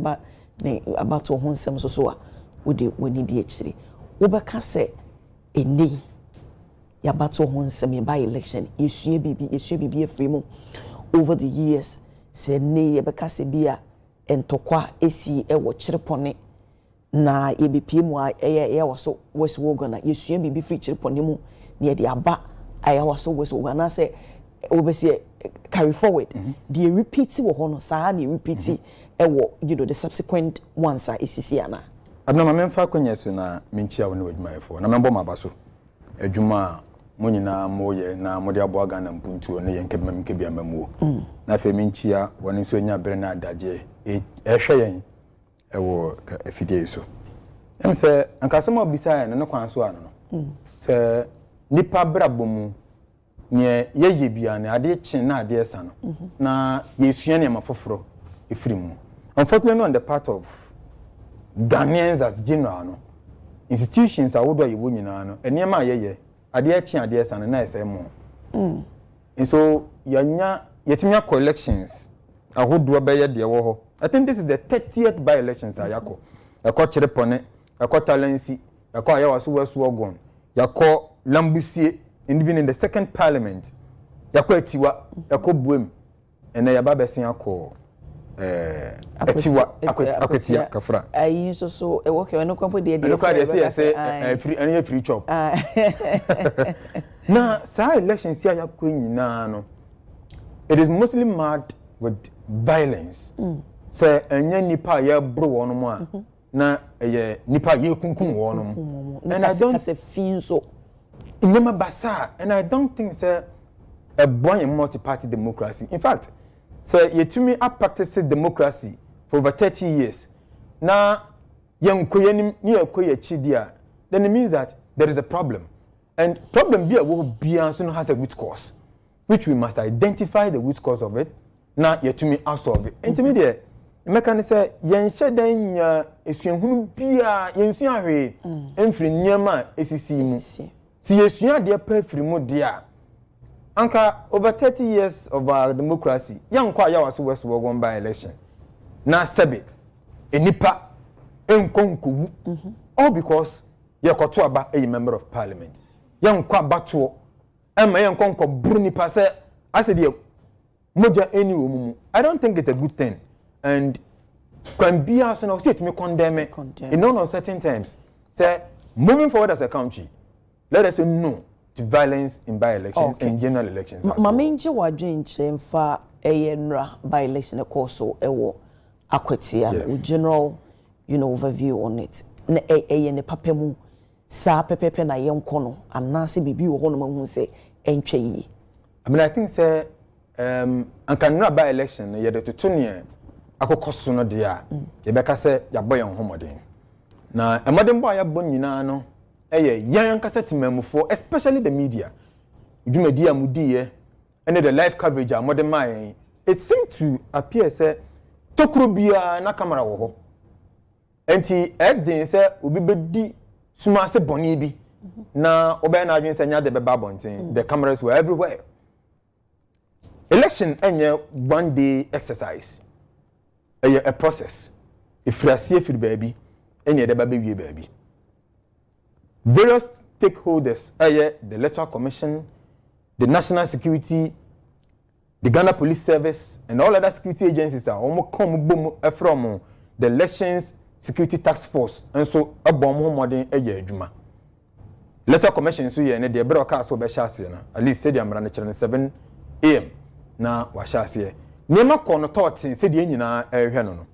aba ne abato ho nsem so a wode woni di akire wobɛka sɛ eni ya bato ho nsem by election yesua bibi afiri mu over the years sɛ ne yɛbɛka sɛ bia entokwa esi ɛwɔ kyerepɔne na yɛbɛpie mu a ɛyɛ waso west wogana yesua bibi free kyerepɔne mu ne yɛde aba ɛyɛ waso west wogana sɛ obese carry forward the repeat wo hono saa na repeat ewo the subsequent ones are esisi ana abna ma memfa konyeso na menchia wo ne wadwumayefo na membo mabaso adwuma mo nyina mo ye na mo de aboa Ghana mpuntuo ne yenke memke bia mamuo na fe menchia woni so nya bere na adagye ehwe yen ewo afidie so em se ankasem obisa ne kwan so ano no se nipa brabomu nye ye bia ne ade chin na ade esa no na yesua ne mafoforo efiri mu unfortunately on the part of Ghanaians as general no institutions awodo yewo nyina no enema yeye ade chin ade esa no na esa mu and so yetimya collections ahodo beye de wo ho I think this is the 30th by elections ayako yakọ Kyerepɔne yakọ Talensi yakọ Ayawaso West Wogon yakọ Lambusie and even in the second parliament yakọ Atiwa yakọ Buem ene yaba besin akọ Atiwa akwetia kafra ayi so e work no kwampo de say free chop na sa elections ya yakọ nyina no it is mostly marred with violence say enya nipa ya bro wono mu a na eye nipa ye kunkum wono mu and I don't say feel so nyama basa and I don't think say a boy multi-party democracy in fact say yetumi a practice democracy for over 30 years na yenkoye ni ekoye chidia then it means that there is a problem and problem be a wo bia so has a root cause which we must identify the root cause of it na yetumi solve it intermediate meka say yenhye dan nya esuahunu bia yensu ahwe emfiri nyama esisi mu si yesua de pa afiri mu dia anka over 30 years of our democracy yankwa Ayawaso West Wogon by election na sebe enipa enkonkowu all because yekoto aba a member of parliament yankwa bato ema yankonko bruni pase asede moja eni omumu I don't think it's a good thing and can be as an say to me condemn in no uncertain terms say moving forward as a country let us say no to violence in by-elections and general elections. Mamenje wadwenche mfa eyenra by-election ekoso ewo akwetia with general overview on it na ne papemu sa pepepe na yenkono anase bibi wo hono mahu se entwe yi. I mean I think say ankanra by-election ye de tutunie akokoso no de a ye beka se yabo yen homoden na emodem bo ayabo nyina no eye yan kasa timamufo especially the media dwumadi amudiye and the live coverage amodem mai it seemed to appear say tokro bia na camera wo ho enti edin say obi bedi sumase boni bi na obe na adwen say nya de beba bonten the cameras were everywhere. Election enye one day exercise a process if you see if baby enye de baby baby various stakeholders the electoral commission, the national security, the Ghana police service and all other security agencies are almost come from the elections security task force and so a bomb modern adwuma electoral commission so ye ne de broadcast so be shase na at least say the amrana 7 am na wa shase nema kono thoughts say de nyina ehwe no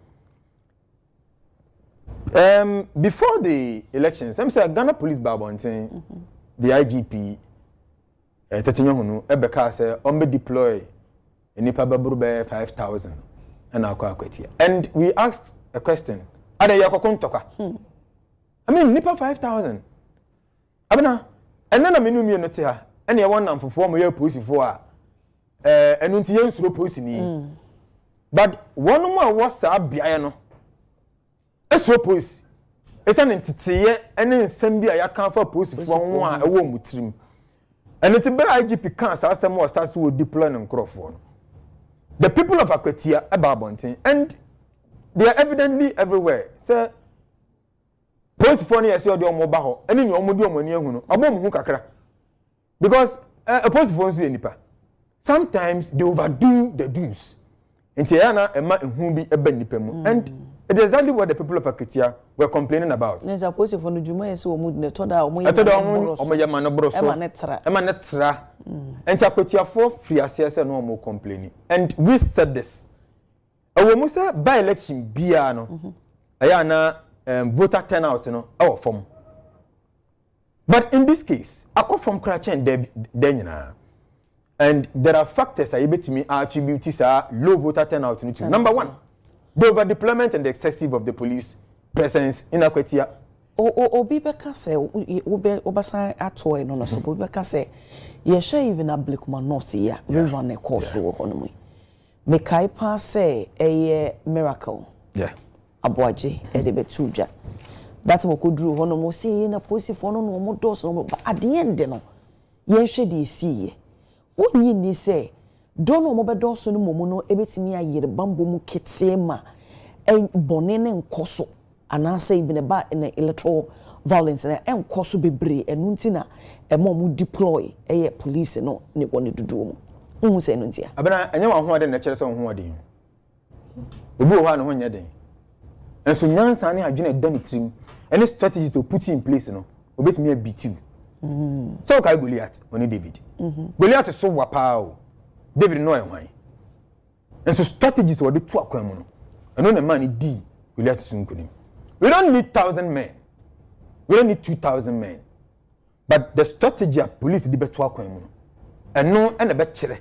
before the elections, I'm saying Ghana Police Babontin, the IGP, Tetinyohunu, Ebeka say, deploy in Nipa Baburube 5,000 and Aquaquetia. And we asked a question, are they Yakokontoka? I mean, Nipa 5,000. Abena, and then I mean, you know, and you want them for 4 year pussy for and until you throw pussy. But one more was a biano. Eso police esa ntitiye ene nsem bia ya kan for police for one a wo mutrim and it be IGP kan sa asem was start to deploy nkrofo no the people of Akwetia Ababontin and they are evidently everywhere. Say, police phone yes, you're the omobaho, and in your omodio money, abom kakra. Because a police phone say nipa. Sometimes they overdo the do's. And Tiana and Ma and be a benipemu. And it is exactly what the people of Aketia were complaining about. Yes, I suppose if on the Juma so mood ne toda I told Omoyamano Broso, Emanetra, and Aketia for free assess and no more complaining. And we said this. A woman said by election Biano, Ayana voter turnout, our form. But in this case, I come from Cratch and Denina. And there are factors I able to me attribute low voter turnout. Number one, the over deployment and the excessive of the police presence in Akwetia. Obi beka say obasa atoy no so obi beka say ye share even a Blakuma North here we run a course wo hono mu. Me kai pa say a miracle. Yeah. Aboaje e de betuja. That mo koduru hono mo say na police for no mo dos no at the end no ye hwe de see. Onyi ni say don no mo be dos no mo no ebetimi ayere bambo mu ketema en bone ne nkoso anase even about in the electoral violence and enkoso bebre enu ntina emo mu deploy police no ne woni dudu mu hu say no ntia abena enye wa ho ade na kire so ho ade obi o ha no ho nya den enso nyansa ne adwene dan trim any strategies to put in place no obetimi abiti so kai Goliath oni David Goliath so wapa o David no ehwan enso strategies wo de to akwan mu no eno na man di Goliath so nkonim. We don't need 1,000 men. We don't need 2,000 men. But the strategy of police di beto akwan mu no eno na be kire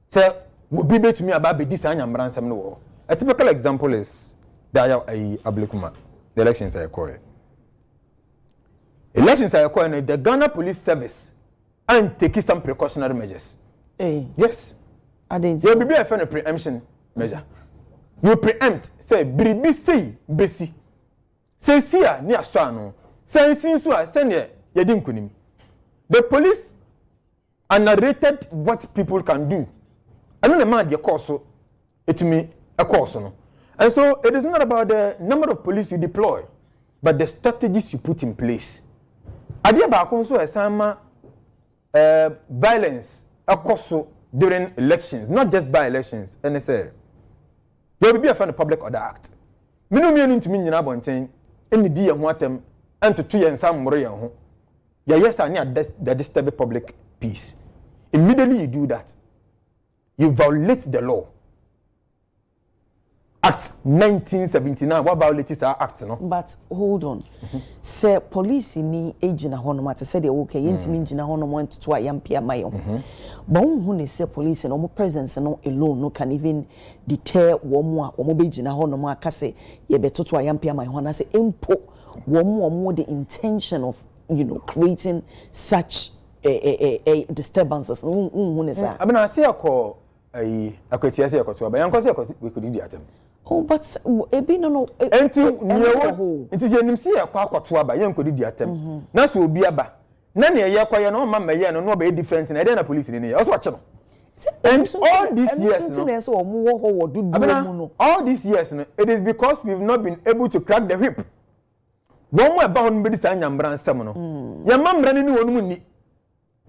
say wo bi betumi aba be di san nyamransam no wo. A typical example is the Ablekuma, the elections I call it. Elections I call it, the Ghana Police Service and taking some precautionary measures. Yes. I didn't. There will be a preemption measure. You preempt, say, Bribi say, Bessie. Say, Sia, near Sano. Say, Sinsua, send ye, Yedinkunim. The police narrated what people can do. I don't demand your course, so it to me a course. No? And so it is not about the number of police you deploy, but the strategies you put in place. Adia ba konso esama violence akoso during elections, not just by elections. And say there will be a Public Order Act. Minu mienu ntumi nyina bonten eni di ye ho atem and to two yen sam moro yen ho. Ya yes ani the disturb public peace. Immediately you do that, you violate the law. Act 1979, what violates our act, no? But hold on. Say police ni agina hono mate say they okay, yintimi ngina hono mo to a yampia mayo. But who ne say police no presence no alone no can even deter womo a womo be gina hono mo aka say ye beto to a yampia mayo na say empo womo the intention of creating such a disturbances. Who ne say abena say akọ akwatia say akọ to ba yanko say akọ we could do atem. Oh, but ebi no. Enti nyewo. Enti je nimsi e kwa akoto aba ye nkodi di atem. Na so obi aba. Na ne ye kwa ye no mama ye no be different na e na police ni ye. Also ache no. And all these years no. All these years no, it is because we've not been able to crack the whip. One more about on be say nyambra nsem no. Ye mamra ni wonu mu ni.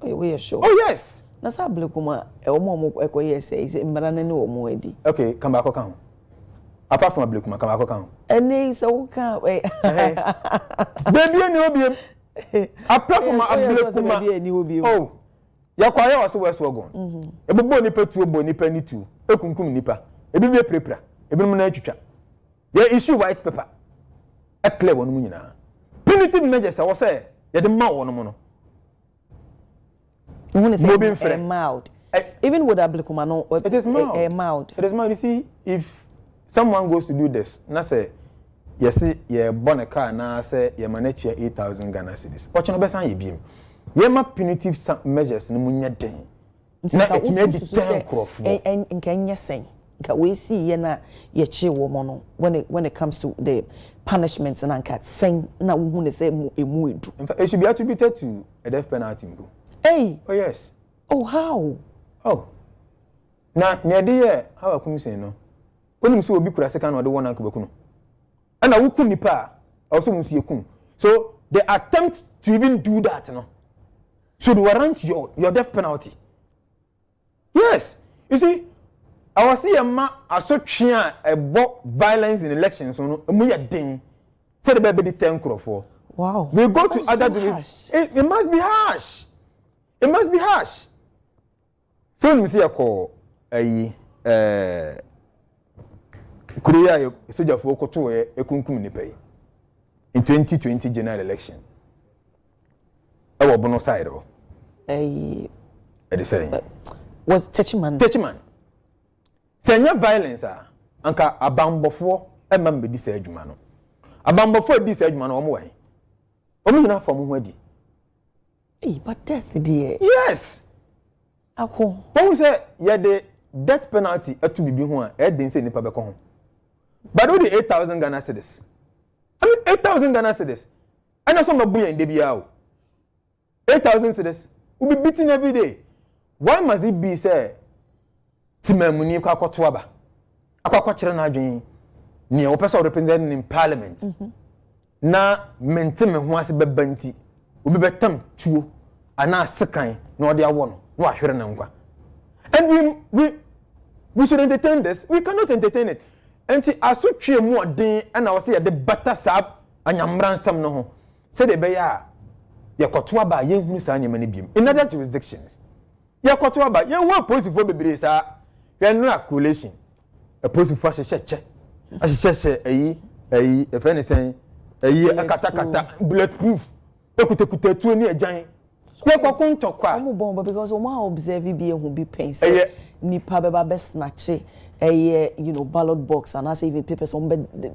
We are sure. Oh yes. Na sa Blakuma e omo ekoye say mbara na ni omo edi. Okay, come back come. Apart from Ablekuma, come back. Any so can wait. Baby, any obi. Apart from Ablekuma, oh, ya kwaya was west wagon. Ebo nipa tu obo nipa ni tu. Ekunkum nipa. Ebi be prepra. Ebi mu na atwitwa. Ya issue white paper. A clear one mu nyina. Punitive measures I say, ya de ma won mo no. You want to say mild. Even with Ablekuma no, it is mild. Mild. It is mild. You see, if someone goes to do this, na say, yes, ye born a car, na say, ye manage 8,000 Ghana cedis. What you know, best ye be. Ye ma punitive measures no munya den. Na it may deter crop. And can you say, we see ye na ye chi woman when it comes to the punishments and ankat saying na who say emu edu. In fact, it should be attributed to a death penalty. Hey. Oh yes. Oh how? Oh. Na near the how I come say no. When you see obi kura second or the one anko bekuno. and I would nipa also must you. So the attempt to even do that should warrant your death penalty. Yes, you see, I was see a man associating about violence in elections. So we are ding. Say the baby 10 crore for. Wow. We go to other jurisdictions. It must be harsh. It must be harsh. So let me see a call. Korea soldier for Koto a kunkum ni pay in 2020 general election. I was bono side o. The saying was Techiman. Senya violence anka abambofo e mambe di say adwuma no. Abambofo di say adwuma no omo wai. Omo nyina fam ho adi. But death dear. Yes. Ako. When we say the death penalty to be ho a e den say nipa be ko ho. But with the 8,000 Ghana cedis. I mean 8,000 Ghana cedis. And that's what my boy in Debia. 8,000 cedis. We'll be beaten every day. Why must it be say Timemuni Kwakotwaba? Akwakotchera na adwen ni o person representing in parliament. Na menteme ho ase bebanti. Obi betam tuo ana sekan na ode awo no na ahwere na nkwa. And we should entertain this. We cannot entertain it. Enti asotwe mu odin na wo se ye de bata sab anyamransam no ho se de be ya ye koto aba ye hunu sa anyama ne biem in other jurisdictions ye koto aba ye hu police fo bebere sa ye no collation a police fo hyehyehye ayi e fe ne sen ayi akatakata bulletproof ekutekuta tuo ni agyan ye kokon tokwa omo bomba because omo observe bi ehun bi pense nipa beba be snatch ballot box and as even papers on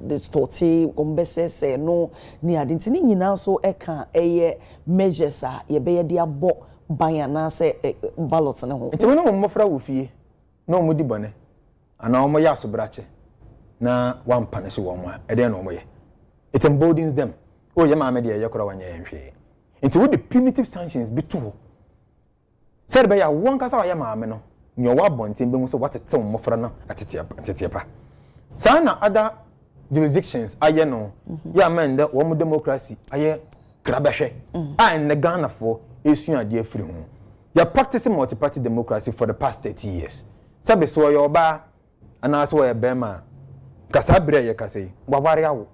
the story on be say no ni adinti ni nyina so e kan measures ye be de abo ban na say ballot na ho nti we no mmofra wo fie na omo di bone ana omo ya sobrache na one punish wo mo e de na omo ye it emboldens them oh ye ma me de ye kora wanya hwe nti with the punitive sanctions be too said be ya won kasa wa ye ma me no nyo wa bontin be mu so watete mmofra na atetepa sana other jurisdictions aye no ya man the wo democracy aye krabehwe and the Ghana for esu ade afiri ho ya practicing multi-party democracy for the past 30 years sabe so yo ba ana so ye bema kasa bre ye kasa wa ware awo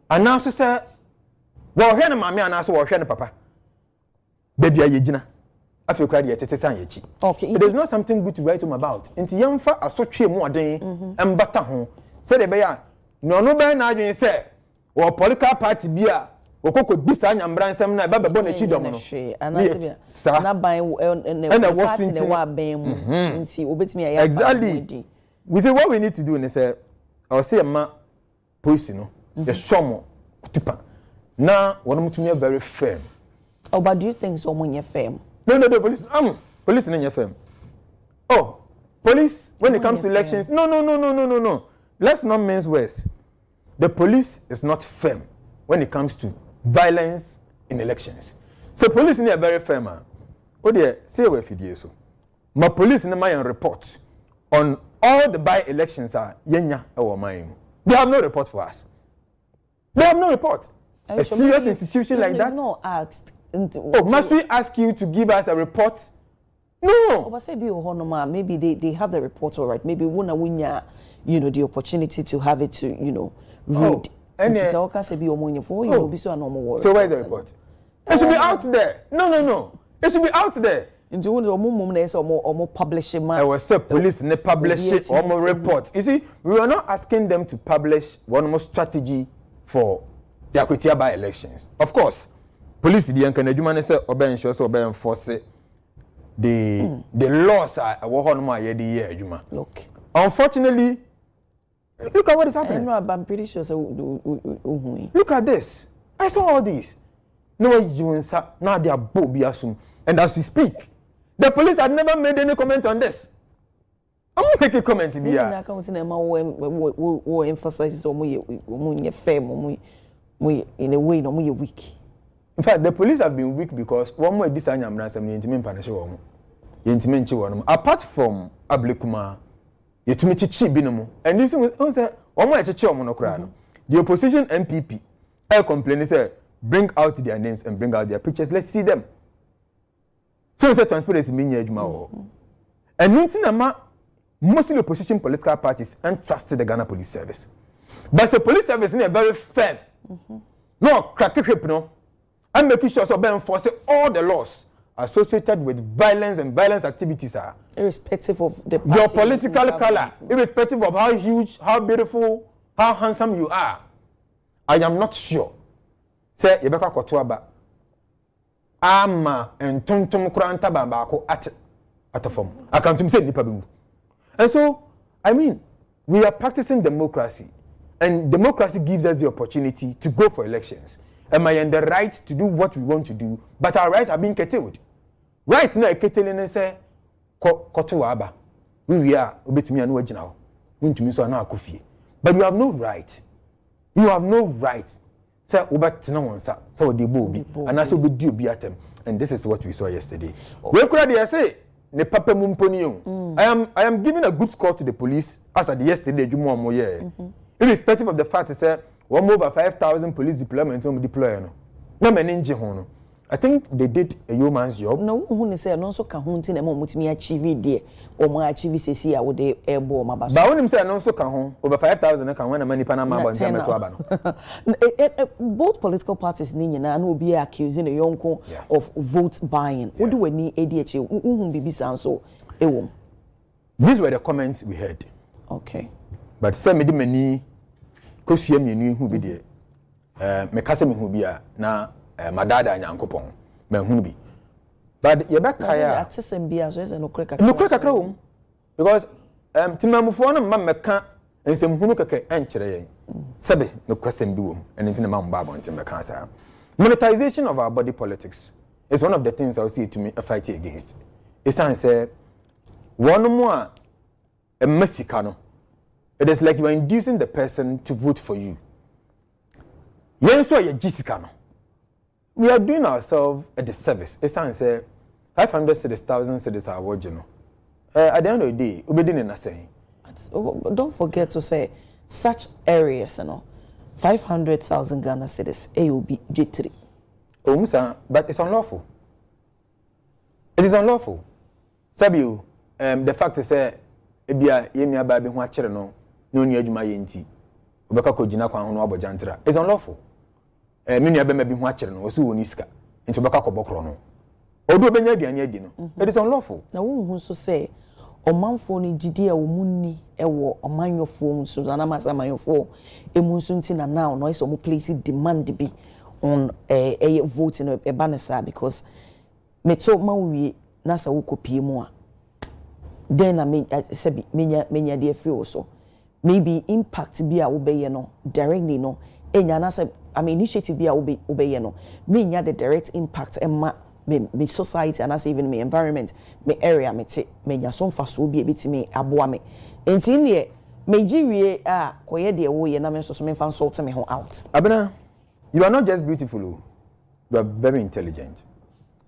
ana so se wo hwe ne mame ana so wo hwe ne papa baby aye gina afi kwadi yetete san yechi okay it is not something good to write home about nti yemfa asotwe mu oden embata ho se de be ya no be na adwen se wo political party bia okoko bisa nyambransem na ba bebo na chi dom no na ban na party na wa ban mu nti obetimi ya exactly we say what we need to do is say I say ma police no the shomo kutupa na wono mutumi very firm. Oh, but do you think so when you're firm? No, police in your firm. Oh, police, when it comes to elections, no. Let's not mince words. The police is not firm when it comes to violence in elections. So police in a very firm. Oh dear, say where if you so. My police in my report on all the by-elections are yenya or mine. They have no report for us. They have no report. A serious institution like that. No asked. Must we ask you to give us a report? No. Maybe they have the report all right. Maybe winya, the opportunity to have it to, read. So where's the report? It should be out there. No. It should be out there. Publishing. I was say police ne publish it or more report. You see, we are not asking them to publish one more strategy for the Equitable by elections. Of course. Police the can adwuma say obe ensure so obe enforce the laws are no ma ye the adwuma. Look. Unfortunately, look at what is happening. No, I'm pretty sure look at this. I saw all this. No you now they are both be assume. And as we speak, the police had never made any comment on this. I'm not making comment to be here. I can't emphasize firm in a way no weak. In fact, the police have been weak because one more this anyamransam yentimi mpanishe wo yentimi nchi wo no apart from ablekuma yetumi chichi bi no and this one say one more chichi wo no kura no the opposition MPP are complaining say bring out their names and bring out their pictures, let's see them. So say transparency mean adwuma. And nothing ama mostly opposition political parties entrusted the Ghana Police Service. But the police service is very firm. No crack whip no. And making sure so enforcing all the laws associated with violence and violence activities are irrespective of the your political color, irrespective of how huge, how beautiful, how handsome you are. I am not sure. Say Yebeka Kotuaba ama and tontum kuranta bambako at a form. I can't say nipabu. And so, I mean, we are practicing democracy, and democracy gives us the opportunity to go for elections. Am I in the right to do what we want to do? But our rights are being curtailed. Right now, curtailing say, Kotuaba, we are obetumi anu agina. Untumi so na akofie. But you have no right. You have no right. Say obatina wonsa, say odebo obi, and also be do obi atem. And this is what we saw yesterday. We could say ne papa mumponi yon. I am giving a good score to the police as at yesterday jumo amoye. Irrespective of the fact say one over 5,000 police deployments on deploy no. Na meninje ho no. I think they did a yeoman's job. No, who say no so ka ho nti na mo mutimi achieve there. O mo achieve sesi a wo de ebo ma ba so. Ba wonim say no so ka ho over 5,000 ka when na mani pana ma ba ntia meto aba no. Both political parties ni nyina na obi accusing the yonko of vote buying. Wo do wani Adekye uhun bibisa so ewom. These were the comments we heard. Okay. But say me di mani kosia mienu hu bi de me kase me hu bia na madada nyankopon me hu bi. But Yebeka ya atisem bia so ese no kreka. No kreka wo. Because timamufo no ma meka ensem hunu keke enkyere yen. Sebe no kwasem bi wo and ntin ma mba abon tim meka sa. Monetization of our body politics is one of the things I will see to me a fight against. It's say one more a messikano. It is like you are inducing the person to vote for you. Yen so ye jisikano. We are doing ourselves a disservice. It's say 500 cities, 1,000 cities are original. At the end of the day, we be doing nothing. Don't forget to say such areas, 500,000 Ghana cities, AUB G3. Oh, but it's unlawful. It is unlawful. Sabiu, the fact is that ebia yemi ababe ho akere no ni adwuma yenti obeka ko gina kwa ho no abojantra. It's unlawful. Me nua be ma bi ho akere no osu woni sika nti obeka ko bokro no odu obenya aduane adi no. It is unlawful. Na wo hu so say omanfo ni gidi a wo munni ewo omanyofo nso na masa amanyofo emunso nti na now no is omo place demand bi on a vote in a banesa because me to ma wie na sa wo kopie mu a then I mean say menya dey feel so maybe impact bi a wo be ye no directly no enya na say I mean initiative bi a wo be ye no menya the direct impact emma me society and as even me environment me area me te menya so mfaso bi ebetimi aboa me enti ne meji wie a koye de wo ye na me so me fan sort me ho out. Abena, you are not just beautiful, you are very intelligent.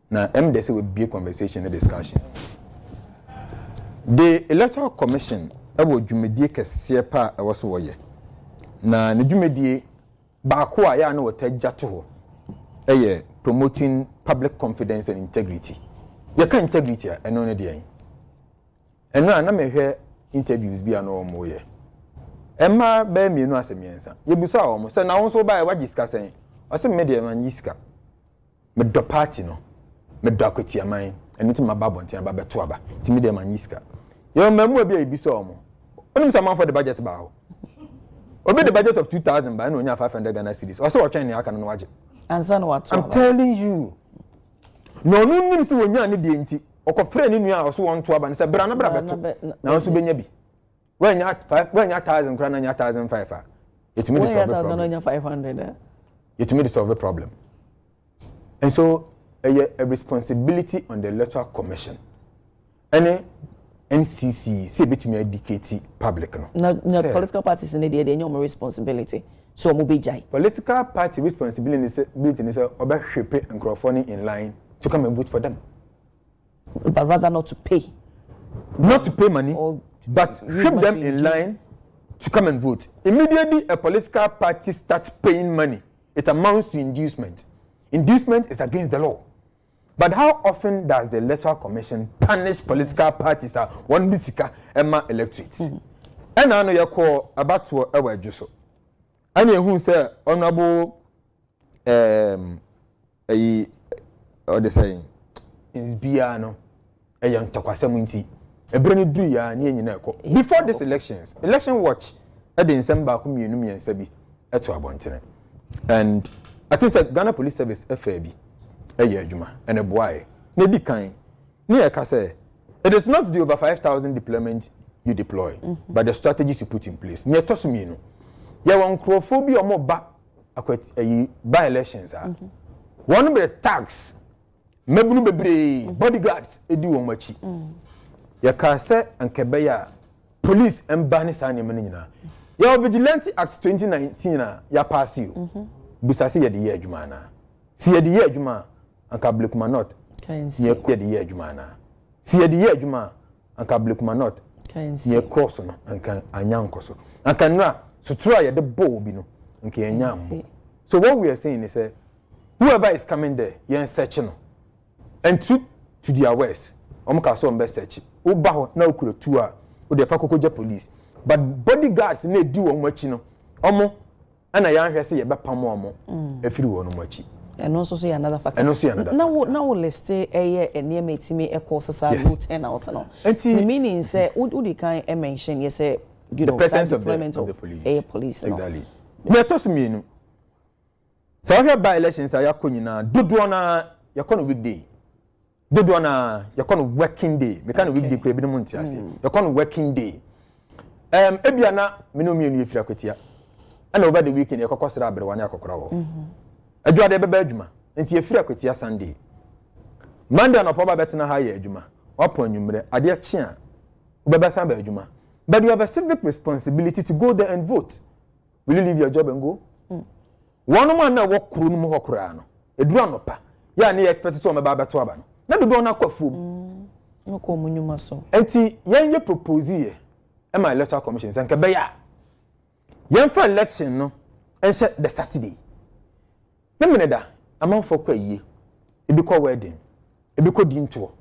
Now MDC will be a conversation, a discussion. The Electoral Commission ewo dwumedie kese pa ewo so woye na ne dwumedie baako a ya na wotaja to ho eye promoting public confidence and integrity. You can integrity eno ne de eno na mehwe interviews bi ano mo ye emma ba mienu asemiensa ye busa wo se na won so ba e wagiska sen o se me de man yiska me do party no me do akwati aman eno ti mababontia ba beto aba ti me de man yiska yo mamu abi e bisa wo onim say man for the budget ba ho obi the budget of 2,000 ba na onya 500 Ghana cedis o se wo twen ne aka no waje ansa no wato I'm telling you no nim se wonya ne de nti okofre ne nua o so won to aba ne se bra na bra beto na o so benya bi when you 1,000 krana nya 1,500 it means solve the problem. 500 it means solve the problem. And so a responsibility on the Electoral Commission any NCC say between educate public no political parties in the any responsibility so mo be jai political party responsibility is oba hwepe nkrofoni in line to come and vote for them, but rather not to pay money or but keep them in line to come and vote. Immediately a political party starts paying money, it amounts to inducement. Inducement is against the law. But how often does the Electoral Commission punish political parties at one bisika Emma electorates? And I know you call about to our juso. And you who say honorable or the saying is Biano a young Tokwasemunti. A brand new year near before these elections, election watch at the December community and Sebi at Abontin. And I think that Ghana Police Service FAB a year Juma and a boy. Maybe kind. Near Kase. It is not the over 5,000 deployment you deploy, but the strategies you put in place. Near Tosumino. You want crophobia or more back by elections. One of the tags, maybe bodyguards, a do on machi. Ya kase and kebeya police and banis animanina. Ya vigilante act 2019 ya pass you. Busasi ya the year jumana. See ya the year juma and kablikuma not. Near queer the year jumana. See ya the year juma and kablikuma not. Near corson and can anyankoso. And can na so try the bow bino and can. So what we are saying is whoever is coming there, you're searching. And to their west, Omkaso and best search. Uba now could tour with the Fakoja police. But bodyguards may do on much, Omo, and I am here say about Pamomo, if you want much. And also say another factor. And also another. Now let's stay a year and near me to me a course as I would turn out. The meaning say, would you kind of mention, yes, you know, the presence of the police. A police. Exactly. Me toss me. So I have by elections, I yakunina, Dudwana, yakon weekday. Dudwana, yakon working day. Me kind of weekday, kwe binumunti asi. Yakon working day. Ebiana, minumi ni ifira kwetia. And over the weekend, yakoko sira abirwani yakokora. Adwa de bebe adwuma. Enti ifira kwetia Sunday. Monday no poba betina ha ye adwuma. Wapo anwumre, ade achia. Ubeba san ba adwuma. But you have a civic responsibility to go there and vote. Will you leave your job and go? One man na work kuru no hokura no. Edura no pa. Ya na expect so me ba beto aba no. Na do do na kwafum. No ko munyuma so. Enti yen ye propose ye. E ma electoral commission say nke be ya. Yen for election no. En the Saturday. Na meneda amon for kwa yie. E bi ko wedding. E bi ko dinto.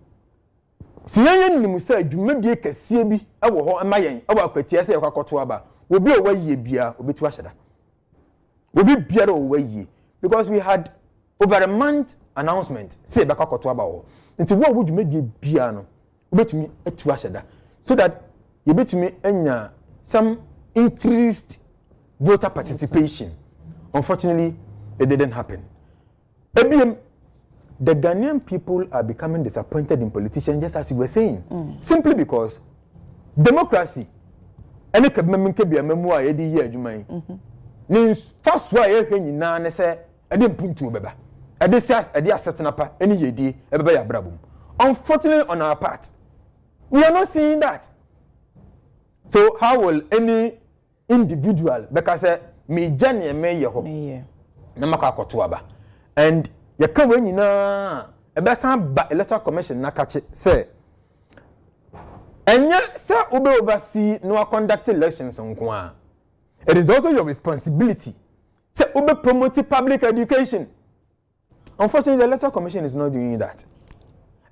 Si yen nim say adwumadie kase bi e wo ho ma yen. E wo akwatia say yakwakoto aba. Obi o wayie bia obetu ahyeda. Obi biara o wayie because we had over a month announcement say bakakoto aba wo. Nti wo wudwumadie bia no obetumi atu ahyeda so that you betumi anya some increased voter participation. Unfortunately, it didn't happen. The Ghanaian people are becoming disappointed in politicians, just as you were saying, simply because democracy. Any kabmen ke bia memu a yedi ye adwuma yi ni faswa ye hwe nyina ne se ade mpuntu beba ade sias ade asetena pa eni yedi ebeba ya brabum. Unfortunately on our part we are not seeing that. So how will any individual because me jane me ye ho na makakoto aba and ye ka we nyina ebe san ba electoral commission na kache say Enya sa ube oversee no conduct elections nko. It is also your responsibility to ube promote public education. Unfortunately, the electoral commission is not doing that.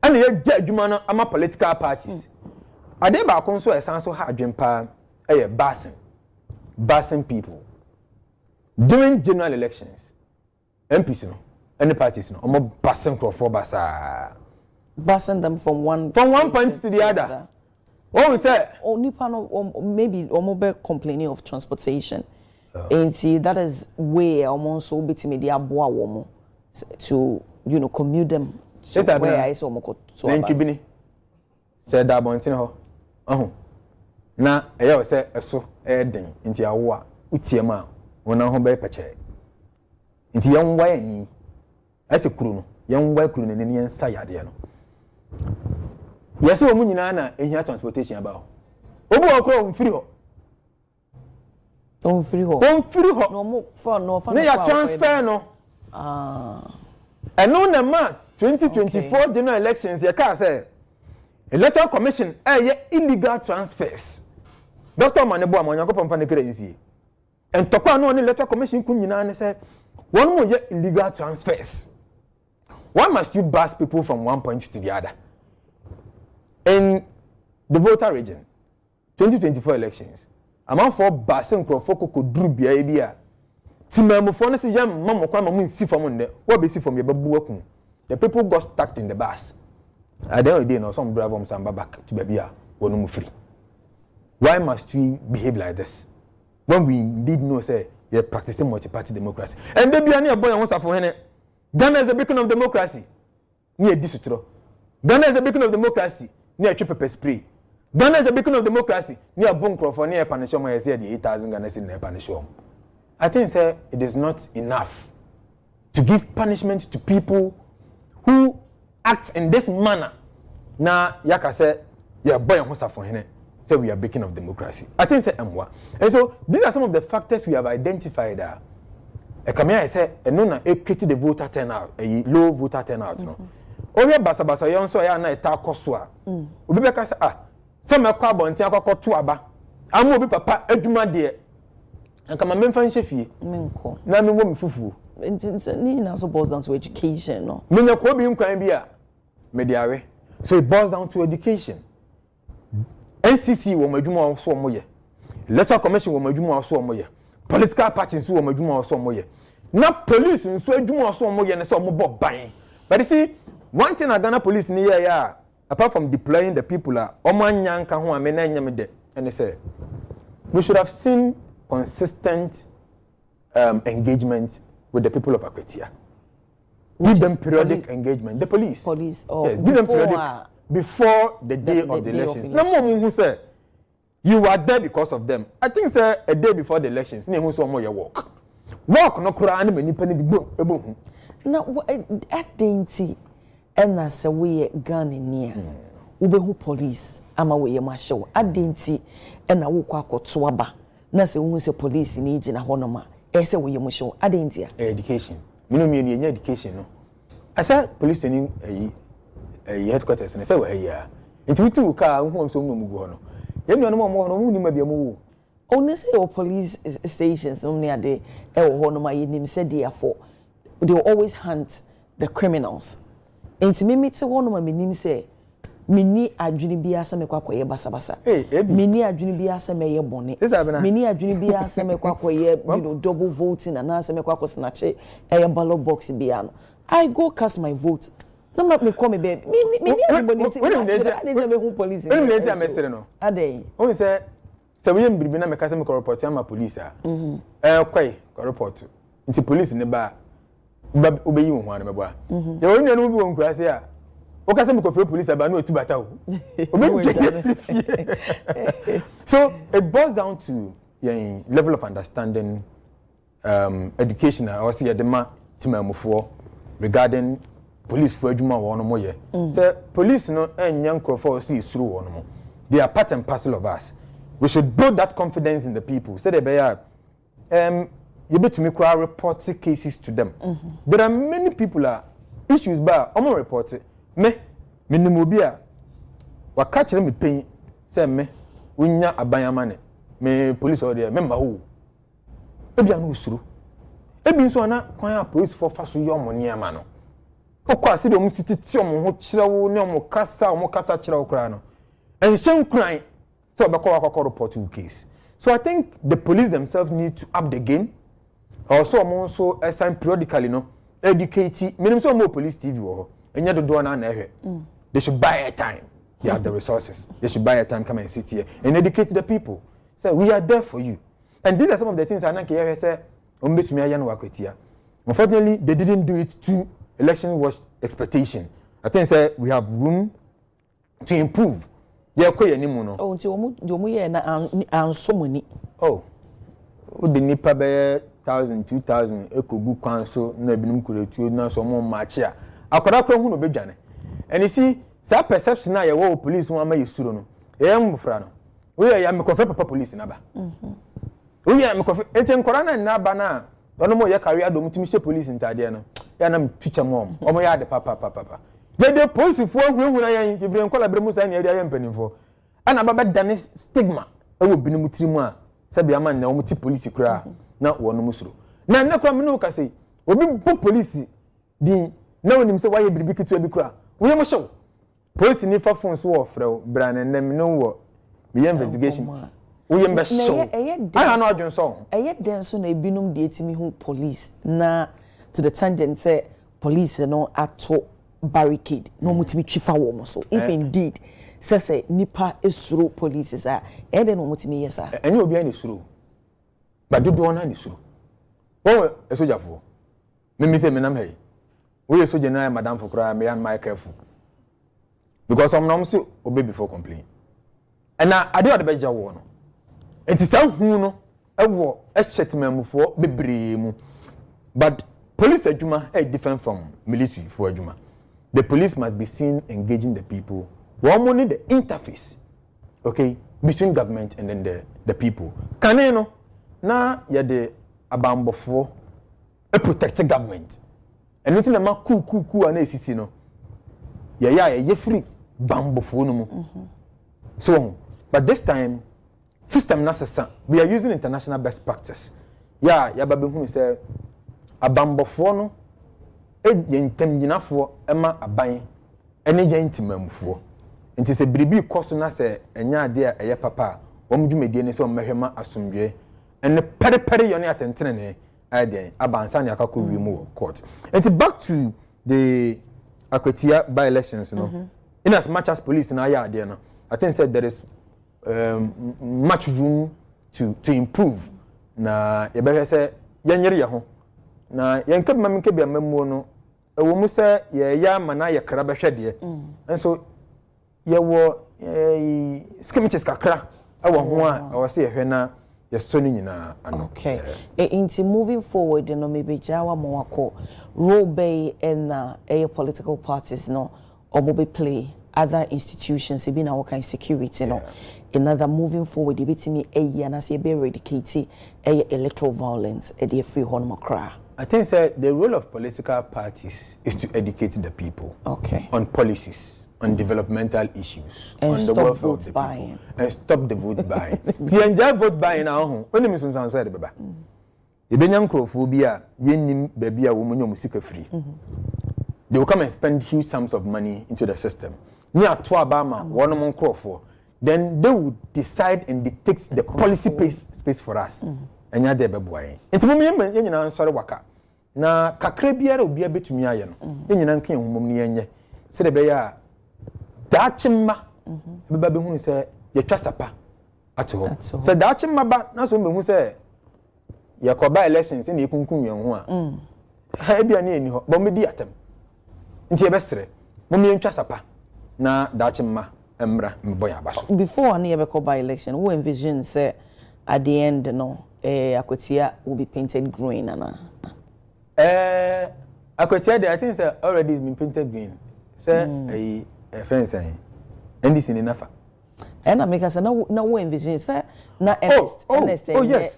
And you get adwuma ama political parties. Ade ba konso esanso ha adwempa basing people. During general elections, MPs no, any parties no, omo basing for basa. Basing them from one point to the other. Oh, we say only part of maybe mobile complaining of transportation. And see that is where almost so bit media boa womo to commute them to where I saw moko to Kibini said that bontin ho. Na eya say eso den nti awo a utiem a wona ho be peche. Nti yan wa ani ase kuru no yan wa kuru ne ne nsa yade no. Yes, we nyina na ehia transportation about. Obu okro mfiri ho. Mfiri ho. No mo for no fa no. Na transfer no. Eno na ma 2024 general elections ye ka say electoral commission illegal transfers. Dr. Manebo amonyanko pamfa ne kra nsie and tokwa no ne electoral commission kun nyina ne say one more illegal transfers. Why must you bus people from one point to the other? In the voter region 2024 elections among for basing crofoko ko dru bia e bia timamufo ne se yam mamokwa mamu si from nde what be see from your babu akun. The people got stuck in the bus. At the end of the day, no, some drive them back to Babia, one more free. Why must we behave like this? When we did know, say, you're practicing multi-party democracy. And they be a boy and wants for him. Ghana is the beacon of democracy. Near Disutro. Ghana is a beacon of democracy. Near Chip Spray. Ghana is a beacon of democracy. Near Bunkro for near Panishom, I said the 8,000 Ghana in near Panishom. I think, sir, it is not enough to give punishment to people who acts in this manner. Now, Yaka said, "Yeah, boy, I'm for him." Say we are beacon of democracy. I think say amwa. And so these are some of the factors we have identified. I say, and no, created the voter turnout, a low voter turnout. No, oh yeah, basa yon so ya na eta koswa. Obi be ka say some akwa bonti akwa to aba. Amu obi papa aduma de. And come memfa nhefie. Menko. Na me wo me fufu. It boils down to education, no? So it boils down to education. NCC wo madwuma so moye. Electoral commission wo madwuma so moye. Political parties wo madwuma so moye. Na police nso adwuma so moye ne so mo bo ban. But you see, one thing Ghana police ni ya apart from deploying the people omanyanka ho amena nyame de. And they say we should have seen consistent engagement with the people of Akwetia. Give them periodic engagement. The police. Yes, give them periodic before the day of the elections. No more who say you are there because of them. I think say a day before the elections, ne who so more your work. Work no kura ani mani pani ebo. Now at dainty and na say we Ghana near. Ubehu police ama we marshal. At dainty and na wo kwa akoto aba. Na say who say police ni gina honoma. Say we show Adentia. Education. Me no me education no. I said police training headquarters and I said we here. It we two car who so no mu go no. Ye no mo no mu ni ma bia mo. Only say o police stations no near there e wo ho no ma ye nim say therefore they will always hunt the criminals. Enti me meet say one no ma me nim say mini adwini bia se me kwakoye basabasa mini adwini bia se me ye bone mini adwini bia se me kwakoye double voting and se me kwako snatch e ballot box bia no I go cast my vote no me call me baby mini everybody me who police no adey o say we yem biribi na me cast me report am police kwai report nti police ne ba obeyi wo ho an me bo ye wonu anu bi won kurase a okay, some police are no bata. So it boils down to level of understanding, education. I was here the regarding police for Juma one more year. So police no and young crowd see through one more. They are part and parcel of us. We should build that confidence in the people. So they be you bet to me report cases to them. There are many people issues by report it. Me nimobia wa catch me pain say me wonya abanyama ne me police order me ma ho ebia no usuru ebi nso na kwan police for faso yo mo niama no okwa ase de omu titi omo ho kirewo ne omo kasa kirewo kra no enhyen kran so obekọ akọkọ report case. So I think the police themselves need to up the game. Also omo so assign periodically no educate minim so omo police TV wo enya dodo na ehwe. They should buy a time. They have the resources. They should buy a time, come and sit here and educate the people. Say, we are there for you. And these are some of the things I say, unfortunately, they didn't do it to election was expectation. I think say we have room to improve. Oh, the nipa be 1,000, 2,000, ekogu kwanso na ebinum kuretu na so mo match here. Akoda kro hu no bedwane. And you see, that perception now your police one may suro no. Mufra no. We are me confess papa police naba. We are me confess enten korana na ba na. Ono mo ye career do mutimi she police ntade no. Ya na teacher mom. Omo ya de papa. The police fo hu na yan ifre nkola bremu sa na area mpanimfo. Ana baba dane stigma ewo binom tirimu a sabi ama na wo ti police kura na wo no musuro na na kura me no ka sei obi bo police din na wonim se waye biribi kitu abi kura wo yem hyew police ni fa phone so wo frɛ bra na nem no wo me investigation wo yem be hyew ana na adwon so den so na ebinum de etimi hu police na to the tangent say police no ato barricade no mutimi twifa wo mo so if indeed say nipa esuro police sa den no mutimi yesa eni obi an esuro ba dodo na esuro wo esojafo me say me nam hey we esoje na madam for kra me and my careful because some nam say obey before complain and na ade o de beja wo no enti sa hu no ewo ehyetemamufo bebre mu but police adwuma is different from military for adwuma. The police must be seen engaging the people. One money the interface, okay, between government and then the people. Can you know? Na ya the abambo for a protect government. And nothing na cool and ACC no. Ya free bambo for no. So, but this time system necessary. We are using international best practice. Ya baby who say abambofo no yentamgyinafo ema aban ene yentimamfo nti se biribi koso na se enya ade a eye papa omdwumedie ne se omehwema asomdwe ene perepere yone atentene ne ade abansa ne akakọ wiemu court. Nti back to the Akwatia by elections no in as much as police na ya ade no I think said there is much room to improve na yebehwe se yenyere ye ho na yenka mam nke bia mamuo no ewo mu se ye ya mana ye kra behwede enso ye wo skimiches kakra ewo ho a ewo se ye hwe na ye so ni nyina ano. Okay. Into moving forward no maybe jawa mo akọ role bay in political parties no or maybe play other institutions be na what kind security no in other moving forward betimi na say be eradicate electoral violence e dey free honmokra. I think the role of political parties is to educate the people on policies, on developmental issues, and on the welfare of the people, and stop the vote buying. See, enjoy vote buying now. Only me sunsan say baba. Ebenyan crowdphobia, yenim baby a woman yo musika free. They will come and spend huge sums of money into the system. Near to Obama, one mon crowdfor. Then they would decide and dictate the policy space for us. Enya de beboy enti mum ye nyina nsore waka na kakra biara obi abetumi aye no ye nyina nkan humum ne yenye se de be ya daachimma beba be hunu se ye twasapa ato se daachimma ba na so be hu se ye koba elections ne ekunkun ye ho a bia ne eni ho bo me di atem nti ye besere mum ye twasapa na daachimma emra mboy abaso before ne ye be koba election who envision say at the end no Akwatia will be painted green ana Akwatia I think say already has been painted green say a fence and this in enough and I make us na we envision say na honest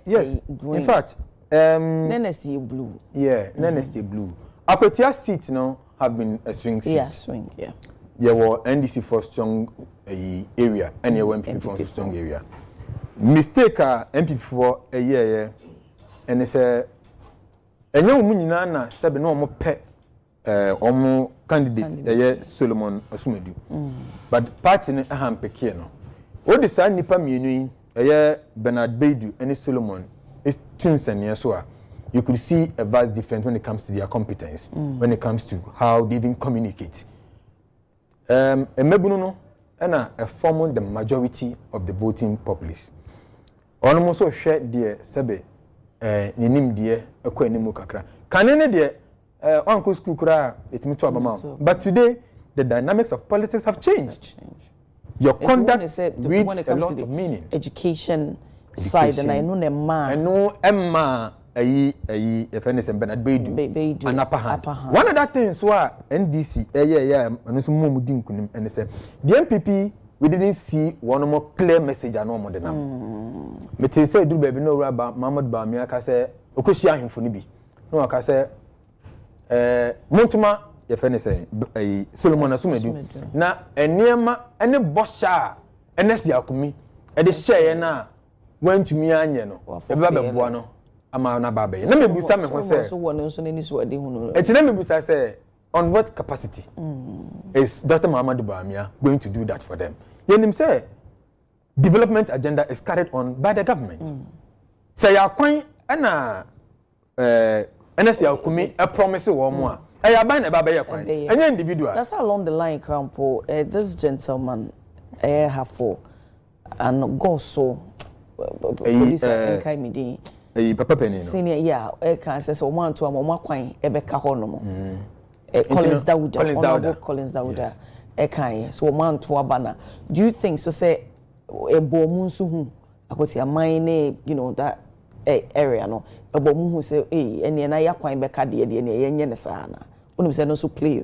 yes green. In fact NST blue NST blue Akwatia seats no have been a swing seat there were NDC for strong area and there were MP for strong area. Mistake MP for a year and it's a new munina na sabe no mo pe omo candidate Solomon Osumedu but party ne aham peke no o de sa nipa mienu Bernard Beidu and Solomon is twins and so you could see a vast difference when it comes to their competence when it comes to how they even communicate emebuno no a form the majority of the voting populace. Ono so hwe de sebe nenim de akọ animu kakra kanene de onko school kura etimi to abama but today the dynamics of politics have changed. Your conduct reads a lot of meaning. Education side and I know ne ma emma if anything Bernard Beidu an upper hand. One of that things were NDC and so mumudin kunim and say the MPP we didn't see one more clear message and no more than them. Me say do baby no about Mahmoud Bamia ka say okoshia himfo ni bi. No ka say Montuma ye fene say Solomon Asumedu na enema ene bosha NS yakumi e de share na wantumi anye no e ba beboa no ama na ba be na me busa me ho say so won nso ni so ade hu no e na me busa say on what capacity is Dr. Muhammadu Bawumia going to do that for them? Yenim say development agenda is carried on by the government. Say ya kwan na NS ya kumi a promise wo mo a e ya ban na ba be ya kwan any individual. That's along the line campo this gentleman have for and go so police kai me din papa penny no senior can say so man to am kwan e be ka ho no mo Collins Dawuda Collins Dawuda kan so man to abana. Do you think so say e bomu nso hu akoti amine you know that area no e bomu hu say ene na yakwan be ka de ne yenye ne sa na onum say no so play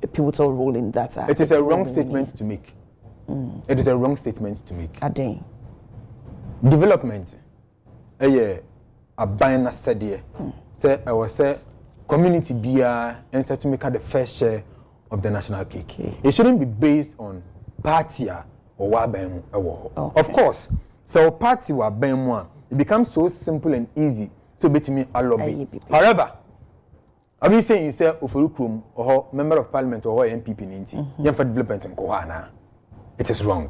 a pivotal role in that. It is a wrong statement to make. It is a wrong statement to make. Adin development aban na sede say I was say community bia and to make the first share of the national cake. It shouldn't be based on party or wabem. Of course, so party wabem it becomes so simple and easy so between a lobby. However, I be saying say Oforukrum or member of parliament or MPP ninti yam for development in Kowana. It is wrong.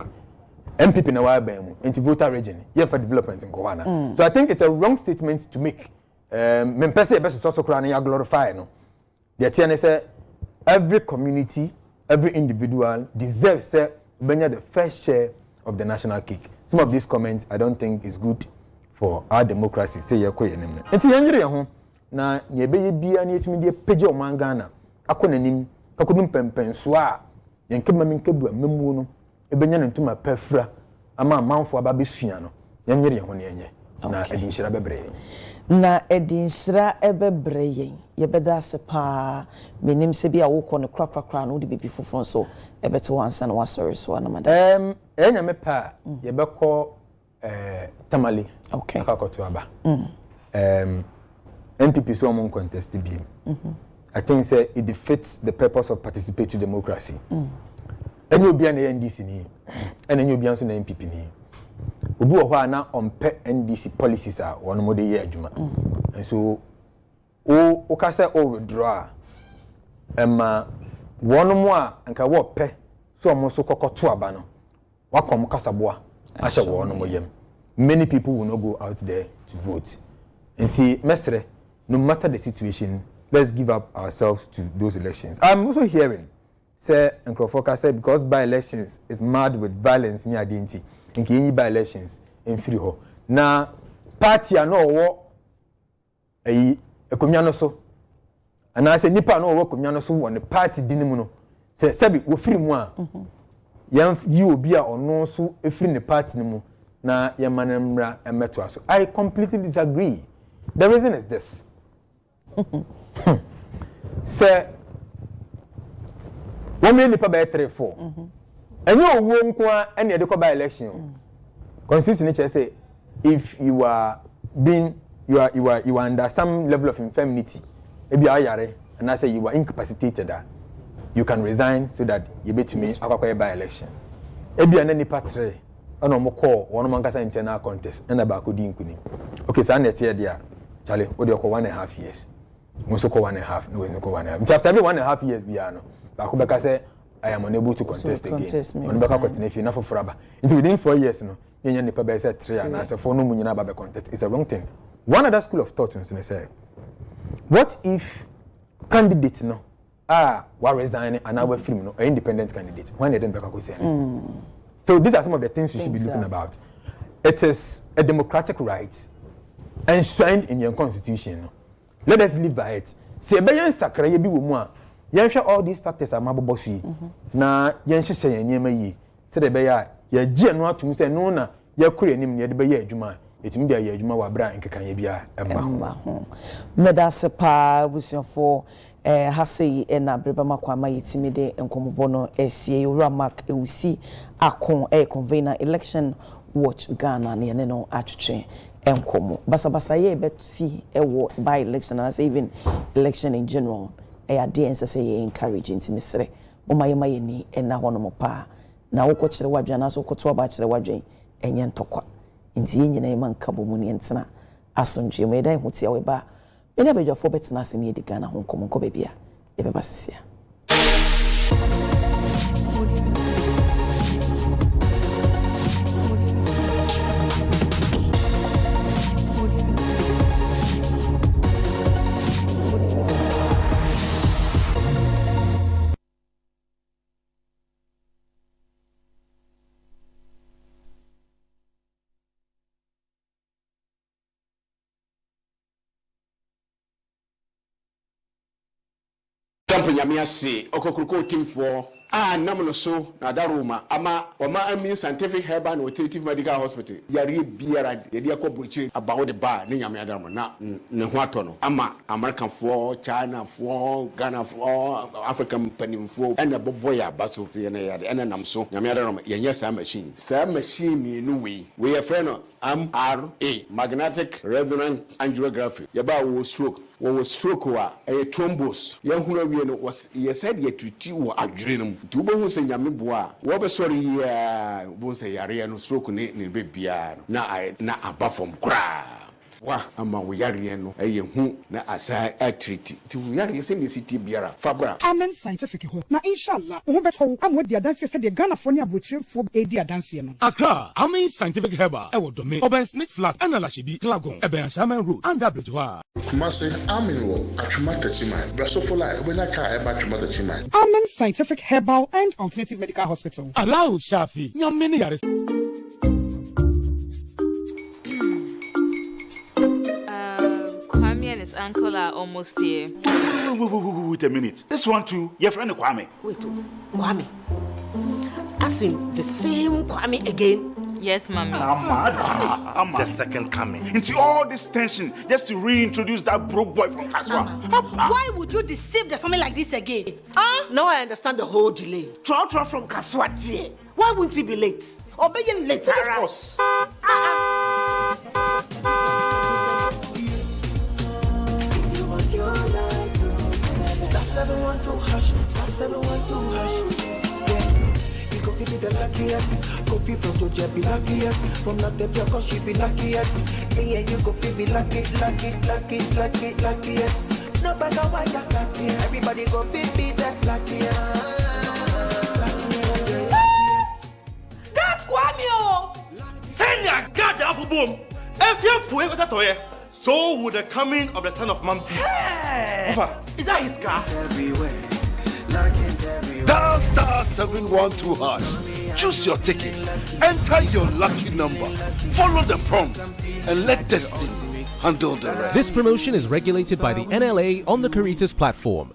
MPP na wabem into voter region yam for development in Kowana. So I think it's a wrong statement to make. Me pese best also cry na glorify no. The tiane say every community, every individual deserves say benya the first share of the national cake. Some of these comments I don't think is good for our democracy. Say ye koye nim. Enti yenjire ho na ye beye bia na yetumi de page o mangana akonanim akodum pempen so a yenkema minkebu amemu no ebenya ne ntuma pafra ama amanfo aba besua no yenjire ho ne yenye na edinshira bebre na edinsra ebebre yen yebeda sepa menim se bia wo kɔ ne krakrakra no de bibi foforo so ebete wansa na wasɔre so na madam enya me pa yebekɔ tamale okay akakoto aba MPP so among contest bi I think say it defeats the purpose of participatory democracy enye obi na NDC ni enye obi anso na MPP ni obi wo hɔ na ompe NDC policies a wɔn mo de yɛ adwuma and so o ka sɛ o withdraw ɛma wɔn mo a nka wo pɛ so ɔmo so kɔkɔto aba no wakɔm kasaboa ahyɛ wɔn mo yam many people will not go out there to vote nti mesre no matter the situation let's give up ourselves to those elections. I'm also hearing say Nkrofo say because by elections is mad with violence ni adinti nke yin by elections in free ho na party ano wo ekomia no so ana say nipa no wo ekomia no so wo ne party dinimu no say sabi wo free mu a yan yi obi a ono so e free ne party ni mu na yamanamra emeto aso. I completely disagree. The reason is this. Say one million nipa by 3-4 and you won kwa any de by election consistency say if you are being you are under some level of infirmity maybe ayare and I say you are incapacitated you can resign so that you bet me akwa by election ebi ana nipa 3 ana mo call one man kasa internal contest and ba ko di nkuni okay so na tie dia chale we dey ko 1.5 years we so ko 1.5 no we ko 1.5 after 1.5 years bia no ba ko beka say I am unable to contest again on beka continue fi na for fraba into within 4 years no yenya nipa be say 3 and say for no mu nyina ba be contest. It's a wrong thing. One other school of thought is say what if candidate no wa resign and now film no independent candidate when they don't beka ko say so these are some of the things you should be looking about. It is a democratic right enshrined in your constitution. Let us live by it. Se be yan sakra ye bi wo mu a yan hwe all these factors are mabobo so yi na yan hyehyɛ yan nyema yi se de be ya ye gye no atum se no na ya kure anim ne de be ya adwuma etumi de ya adwuma wa bra nkekan ye bia emma ho medase pa busiafo hasei na breba makwama yetimi de enkomobo no esie yura mark ewusi akon convener election watch Ghana ne ne no atwetwe enkomo basa ye betusi ewo by election and even election in general ade ense say ye encourage intimisre omayema ye ni na hono mo pa na wo ko kire wadwan na so ko to ba kire wadwan enye ntokwa nti yenyina yema nka bomu ne ntena asomdwe me dan ho tia we ba me na badwafo betena ase ne ediga na ho nkomonko ba bia ye beba sesia. Nyame ase okokuruko teamfo nam no so na daruma ama ami scientific herbal and alternative medical hospital yare biara de dia ko brochi about the bar ne nyame adamu na ne ho atono ama American fo China fo Ghana fo African panimfo ena boboya baso ye na yade ena nam so nyame adamu yenye sa machine mi no we your friend MRA magnetic resonance angiography yaba wo stroke wo stroke wa thrombus yahuna wie no was ye said ye tuti wo adwere no tu bo hu se nyame boa wo be sori ya bo se yare no stroke ne be bia na abafom kra wa ama wo yare no hu na asa treat ti wo yare se ne siti biara fabra amen scientific ho na inshallah wo beto amwo dia dance se de Ghana fo ne abotrefo edi adanse no Accra amen scientific herbal e wo do me oben snake flat analashi bi klagon e ben Shaman road and abrejoa Kumasi amen wo atwuma tachiman braso for life we na ka e ba atwuma tachiman amen scientific herbal and alternative medical hospital allow shafi nyame ne yare Kwame and his uncle are almost here. Wait a minute. This one too, your friend Kwame. Wait, Kwame. As in the same Kwame again? Yes, Mommy. I'm the second coming. Into all this tension just to reintroduce that broke boy from Kaswa. Why would you deceive the family like this again? Now I understand the whole delay. Troll from Kaswa dear. Why wouldn't he be late? Obeying later. Of course. Star 712 hash, star 712 hash. Yeah, you go feel the luckiest. Go feel from Georgia be luckiest. From Natepia cause she be luckiest. Yeah, you go feel be luckiest. No matter why you're luckiest. Everybody go feel be that luckiest. That's Kwame! Send your God the apple boom. If you put it toy, so would the coming of the Son of Man be. Hey! Is that his car? Everywhere. Luckiest everywhere. Dial star 712 hash. Choose your ticket. Enter your lucky number. Follow the prompts and let destiny handle the rest. This promotion is regulated by the NLA on the Caritas platform.